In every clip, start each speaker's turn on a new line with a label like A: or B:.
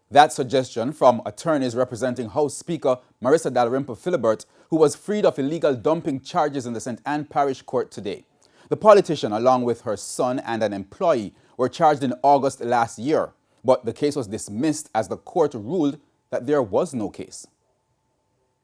A: That suggestion from attorneys representing House Speaker Marissa Dalrymple-Philibert, who was freed of illegal dumping charges in the St. Anne Parish Court today. The politician, along with her son and an employee, were charged in August last year, but the case was dismissed as the court ruled that there was no case.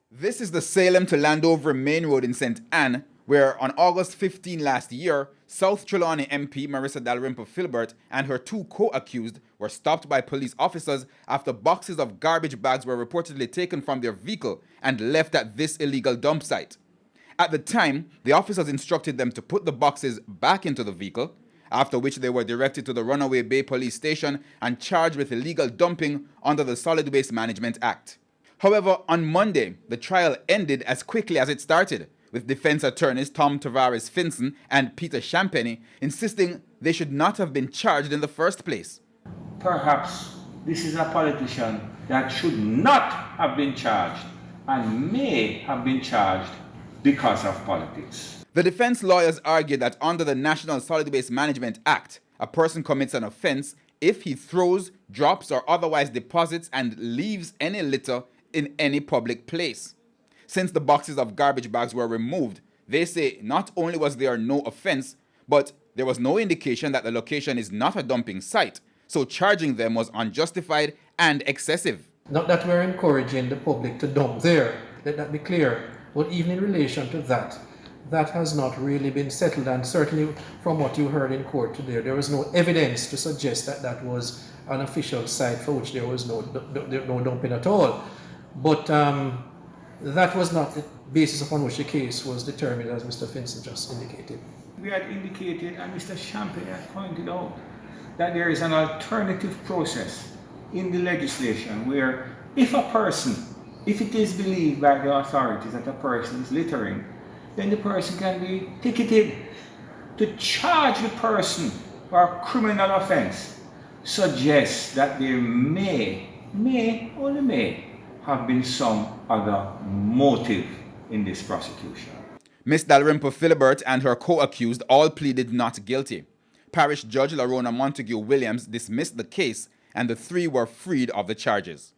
A: This is the Salem to Landover Main Road in St. Anne, where on August 15 last year, South Trelawney MP Marissa Dalrymple-Philibert and her two co-accused were stopped by police officers after boxes of garbage bags were reportedly taken from their vehicle and left at this illegal dump site. At the time, the officers instructed them to put the boxes back into the vehicle, after which they were directed to the Runaway Bay Police Station and charged with illegal dumping under the Solid Waste Management Act. However, on Monday, the trial ended as quickly as it started, with defense attorneys Tom Tavares Finson and Peter Champagny insisting they should not have been charged in the first place.
B: Perhaps this is a politician that should not have been charged and may have been charged because of politics.
A: The defense lawyers argued that under the National Solid Waste Management Act, a person commits an offense if he throws, drops, or otherwise deposits and leaves any litter in any public place. Since the boxes of garbage bags were removed, they say not only was there no offense, but there was no indication that the location is not a dumping site, so charging them was unjustified and excessive.
C: Not that we're encouraging the public to dump there, let that be clear, but even in relation to that, that has not really been settled, and certainly from what you heard in court today, there was no evidence to suggest that that was an official site for which there was no dumping at all. But that was not the basis upon which the case was determined, as Mr. Finson just indicated.
B: We had indicated, and Mr. Champagne had pointed out, that there is an alternative process in the legislation where if it is believed by the authorities that a person is littering, then the person can be ticketed. To charge the person for a criminal offense suggests that there may have been some other motive in this prosecution.
A: Ms. Dalrymple-Philibert and her co-accused all pleaded not guilty. Parish Judge Larona Montague Williams dismissed the case and the three were freed of the charges.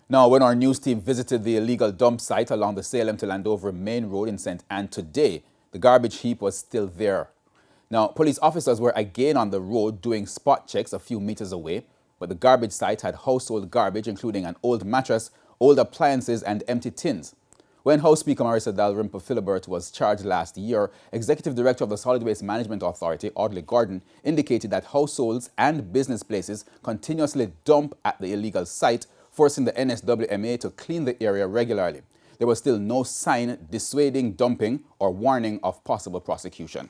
A: Now, when our news team visited the illegal dump site along the Salem to Landover Main Road in St. Anne today, the garbage heap was still there. Now, police officers were again on the road doing spot checks a few meters away, but the garbage site had household garbage, including an old mattress, old appliances, and empty tins. When House Speaker Marissa Dalrymple-Philibert was charged last year, Executive Director of the Solid Waste Management Authority, Audley Gordon, indicated that households and business places continuously dump at the illegal site, forcing the NSWMA to clean the area regularly. There was still no sign dissuading dumping or warning of possible prosecution.